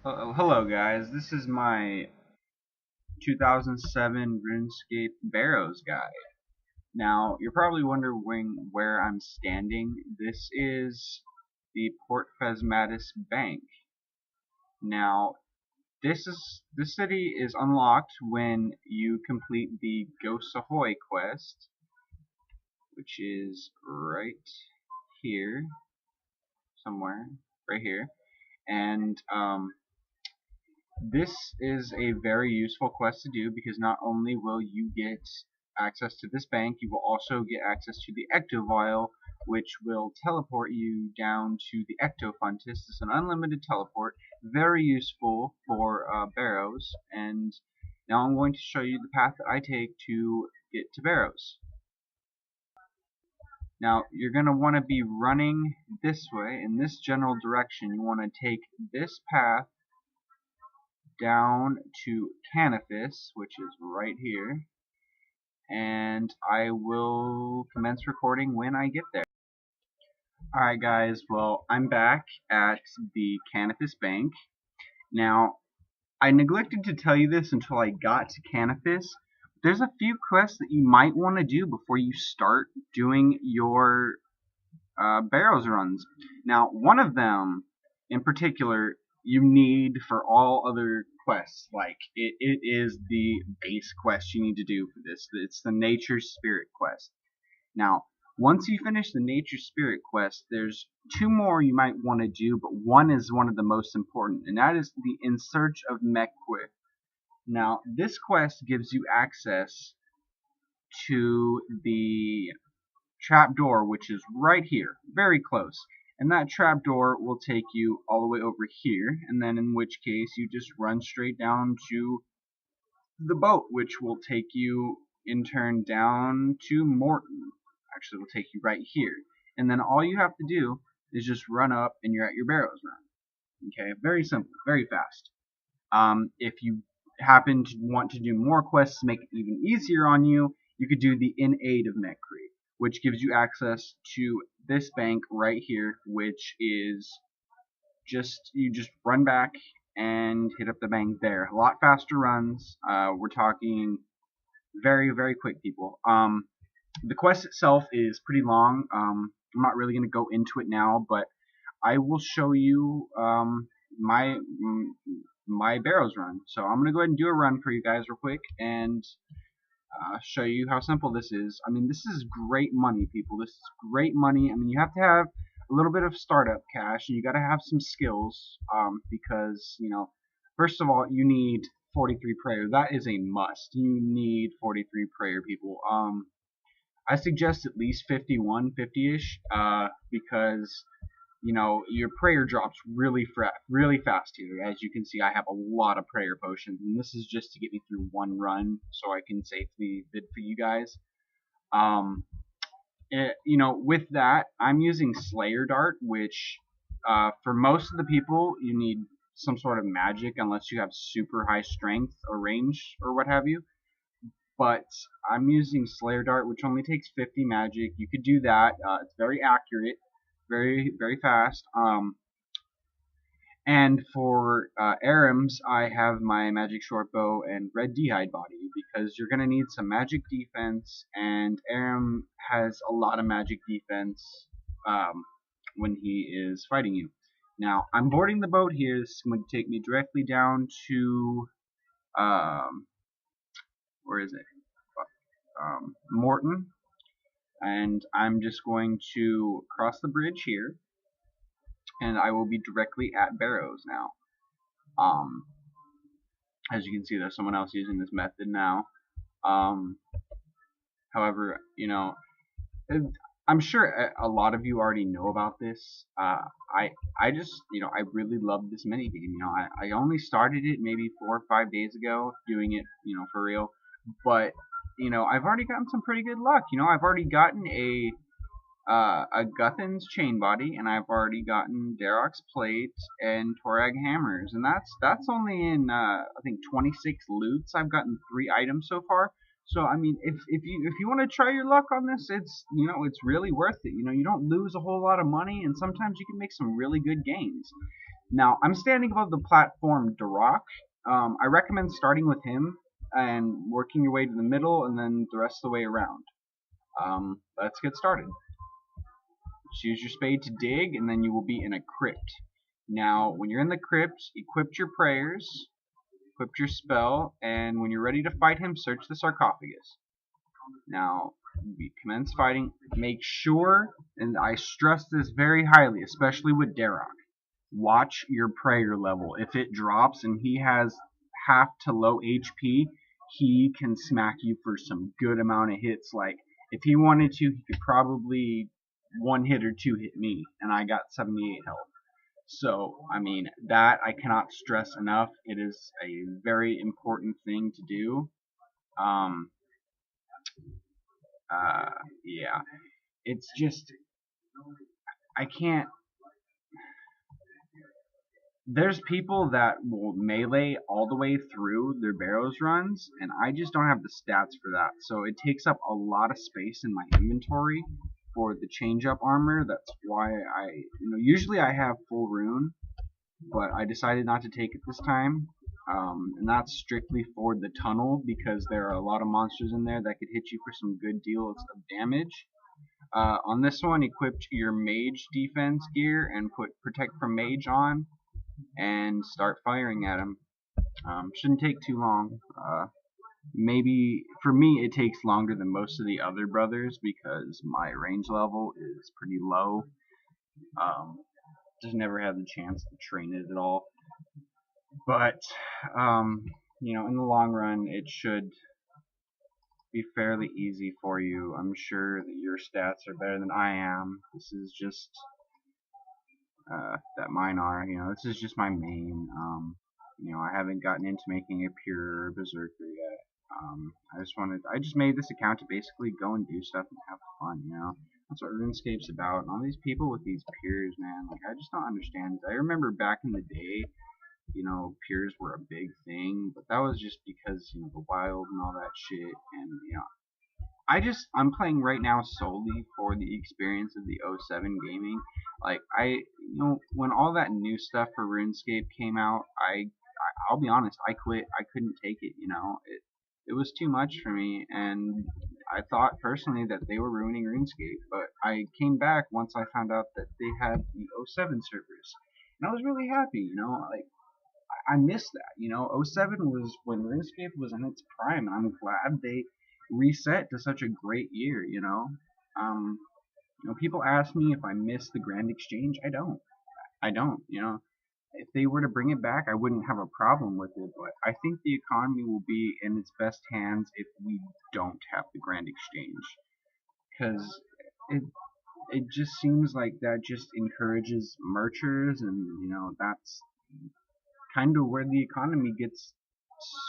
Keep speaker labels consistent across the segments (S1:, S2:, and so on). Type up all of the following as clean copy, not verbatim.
S1: Hello guys, this is my 2007 RuneScape Barrows guide. Now, you're probably wondering where I'm standing. This is the Port Phasmatis Bank. Now, this city is unlocked when you complete the Ghost Ahoy quest, which is right here, somewhere, right here. And this is a very useful quest to do because not only will you get access to this bank, you will also get access to the Ecto Vial, which will teleport you down to the Ectofuntus. It's an unlimited teleport, very useful for barrows. And now I'm going to show you the path that I take to get to barrows. Now you're going to want to be running this way, in this general direction. You want to take this path down to Canifis, which is right here, and I will commence recording when I get there. Alright guys, well, I'm back at the Canifis Bank. Now, I neglected to tell you this until I got to Canifis. There's a few quests that you might want to do before you start doing your barrows runs. Now, one of them in particular you need for all other quests. Like, it is the base quest you need to do for this. It's the Nature Spirit quest. Now, once you finish the Nature Spirit quest, there's two more you might want to do, but one is one of the most important, and that is the In Search of Mekwith. Now, this quest gives you access to the trapdoor, which is right here, very close. And that trapdoor will take you all the way over here, and then in which case you just run straight down to the boat, which will take you in turn down to Morton. Actually, it will take you right here. And then all you have to do is just run up and you're at your barrows run. Okay, very simple, very fast. If you happen to want to do more quests to make it even easier on you, you could do the In Aid of Mekri, which gives you access to this bank right here, which is you just run back and hit up the bank there. A lot faster runs. We're talking very, very quick, people. The quest itself is pretty long. I'm not really going to go into it now, but I will show you my barrows run. So I'm going to go ahead and do a run for you guys real quick and show you how simple this is. I mean, this is great money, people. This is great money. I mean, you have to have a little bit of startup cash, and you got to have some skills because, you know, first of all, you need 43 prayer. That is a must. You need 43 prayer, people. I suggest at least 51, 50-ish, because, you know, your prayer drops really fast here. As you can see, I have a lot of prayer potions, and this is just to get me through one run, so I can safely bid for you guys. You know, with that, I'm using Slayer Dart, which, for most of the people, you need some sort of magic, unless you have super high strength or range or what have you. But I'm using Slayer Dart, which only takes 50 magic. You could do that. It's very accurate, very, very fast. And for Arims, I have my Magic Short Bow and Red D'hide Body, because you're going to need some magic defense, and Arim has a lot of magic defense when he is fighting you. Now, I'm boarding the boat here. This is going to take me directly down to where is it? Morton, and I'm just going to cross the bridge here, and I will be directly at barrows now. As you can see, there's someone else using this method now. However, you know, I'm sure a lot of you already know about this. I just, you know, I really love this minigame. You know, I only started it maybe 4 or 5 days ago, doing it, you know, for real. But, you know, I've already gotten some pretty good luck. You know, I've already gotten a Guthan's chain body, and I've already gotten Darok's plate and Torag hammers, and that's only in I think 26 loots. I've gotten 3 items so far. So I mean, if you want to try your luck on this, it's, you know, it's really worth it. You know, you don't lose a whole lot of money, and sometimes you can make some really good gains. Now, I'm standing above the platform Duroc. I recommend starting with him and working your way to the middle and then the rest of the way around. Let's get started. Just use your spade to dig, and then you will be in a crypt. Now, when you're in the crypt, equip your prayers, equip your spell, and when you're ready to fight him, search the sarcophagus. Now, we commence fighting. Make sure, and I stress this very highly, especially with Darok, watch your prayer level. If it drops and he has half to low HP, he can smack you for some good amount of hits. Like, if he wanted to, he could probably one hit or two hit me, and I got 78 health. So, I mean, that I cannot stress enough. It is a very important thing to do. Yeah, it's just, I can't. There's people that will melee all the way through their barrows runs, and I just don't have the stats for that. So it takes up a lot of space in my inventory for the change-up armor. That's why usually I have full rune, but I decided not to take it this time. And that's strictly for the tunnel, because there are a lot of monsters in there that could hit you for some good deals of damage. On this one, equip your mage defense gear and put protect from mage on, and start firing at him. Shouldn't take too long. Maybe for me it takes longer than most of the other brothers because my range level is pretty low. Just never had the chance to train it at all. But in the long run, it should be fairly easy for you. I'm sure that your stats are better than I am. This is just that mine are. This is just my main. I haven't gotten into making a pure berserker yet. I just made this account to basically go and do stuff and have fun. That's what RuneScape's about. And all these people with these peers, man, like, I just don't understand. I remember back in the day, peers were a big thing, but that was just because, the wild and all that shit, and, I'm playing right now solely for the experience of the 07 gaming. Like, when all that new stuff for RuneScape came out, I'll be honest, I quit. I couldn't take it, it was too much for me, and I thought personally that they were ruining RuneScape, but I came back once I found out that they had the 07 servers, and I was really happy, like, I missed that, 07 was when RuneScape was in its prime, and I'm glad they reset to such a great year, people ask me if I miss the Grand Exchange. I don't, if they were to bring it back, I wouldn't have a problem with it, but I think the economy will be in its best hands if we don't have the Grand Exchange, because it just seems like that just encourages merchers, and that's kind of where the economy gets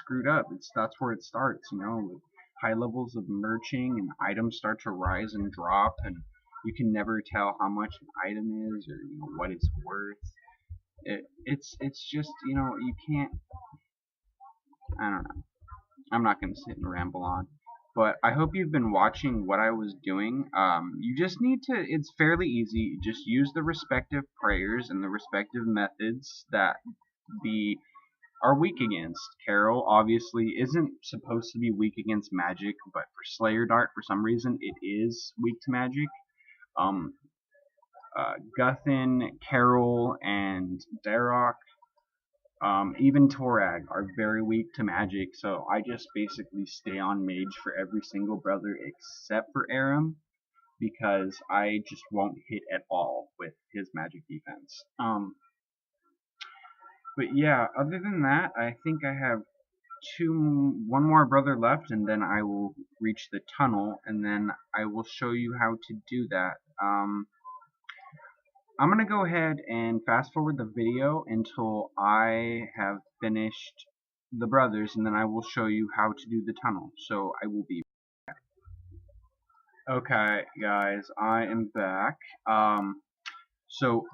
S1: screwed up. That's where it starts, with high levels of merching, and items start to rise and drop, and you can never tell how much an item is, or what it's worth. It's just, you can't. I don't know. I'm not gonna sit and ramble on, but I hope you've been watching what I was doing. You just need to. It's fairly easy. Just use the respective prayers and the respective methods that are weak against. Carol obviously isn't supposed to be weak against magic, but for Slayer Dart, for some reason, it is weak to magic. Guthin, Carol, and Darok, even Torag are very weak to magic, so I just basically stay on mage for every single brother except for Aram, because I just won't hit at all with his magic defense. But yeah, other than that, I think I have one more brother left, and then I will reach the tunnel, and then I will show you how to do that. I'm going to go ahead and fast forward the video until I have finished the brothers, and then I will show you how to do the tunnel. So I will be back. Okay, guys, I am back. So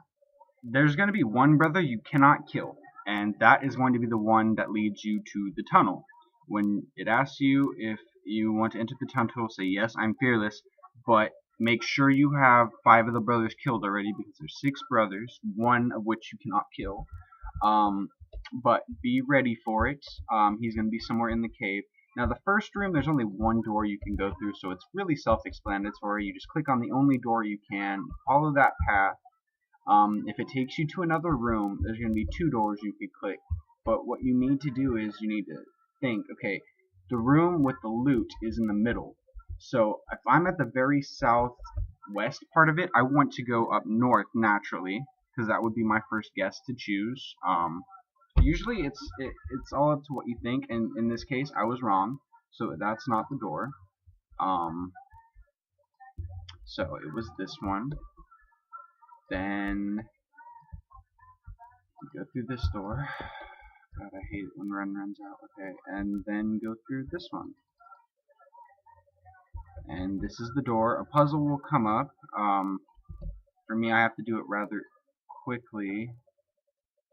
S1: there's going to be one brother you cannot kill, and that is going to be the one that leads you to the tunnel. When it asks you if you want to enter the tunnel, say yes, I'm fearless, but make sure you have 5 of the brothers killed already, because there's 6 brothers, 1 of which you cannot kill. But be ready for it. He's going to be somewhere in the cave. Now the first room, there's only 1 door you can go through, so it's really self-explanatory. You just click on the only door you can, follow that path. If it takes you to another room, there's going to be 2 doors you could click. But what you need to do is you need to think, okay, the room with the loot is in the middle. So if I'm at the very southwest part of it, I want to go up north naturally, because that would be my first guess to choose. Usually it's all up to what you think, and in this case I was wrong, so that's not the door. So it was this one. Then go through this door. God, I hate it when run runs out. Okay, and then go through this one. And this is the door. A puzzle will come up. For me, I have to do it rather quickly,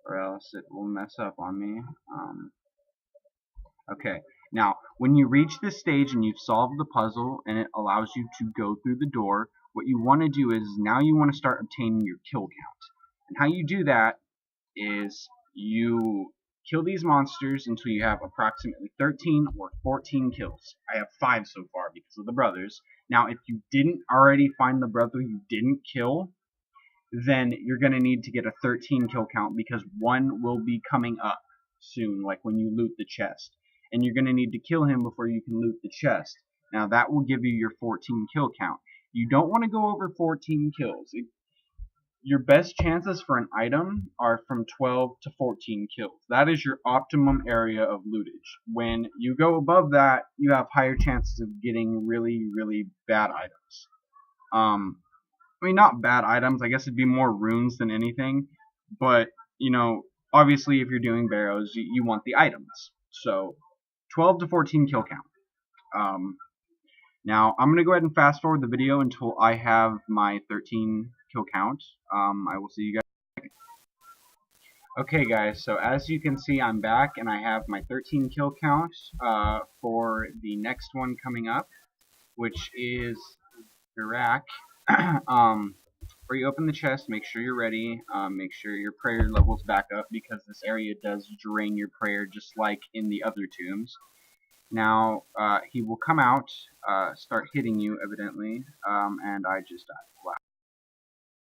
S1: or else it will mess up on me. Okay, now when you reach this stage and you've solved the puzzle and it allows you to go through the door, what you want to do is now you want to start obtaining your kill count. And how you do that is you kill these monsters until you have approximately 13 or 14 kills. I have 5 so far because of the brothers. Now if you didn't already find the brother you didn't kill, then you're going to need to get a 13 kill count, because 1 will be coming up soon, like when you loot the chest. And you're going to need to kill him before you can loot the chest. Now that will give you your 14 kill count. You don't want to go over 14 kills. Your best chances for an item are from 12 to 14 kills. That is your optimum area of lootage. When you go above that, you have higher chances of getting really, really bad items. I mean, not bad items. I guess it'd be more runes than anything. But, you know, obviously if you're doing barrows, you want the items. So 12 to 14 kill count. Now I'm going to go ahead and fast forward the video until I have my 13 kill count. I will see you guys. Okay guys, so as you can see, I'm back and I have my 13 kill count for the next one coming up, which is Iraq. Where you open the chest, make sure you're ready, make sure your prayer level's back up, because this area does drain your prayer just like in the other tombs. Now, he will come out, start hitting you, evidently, and I just died. Wow.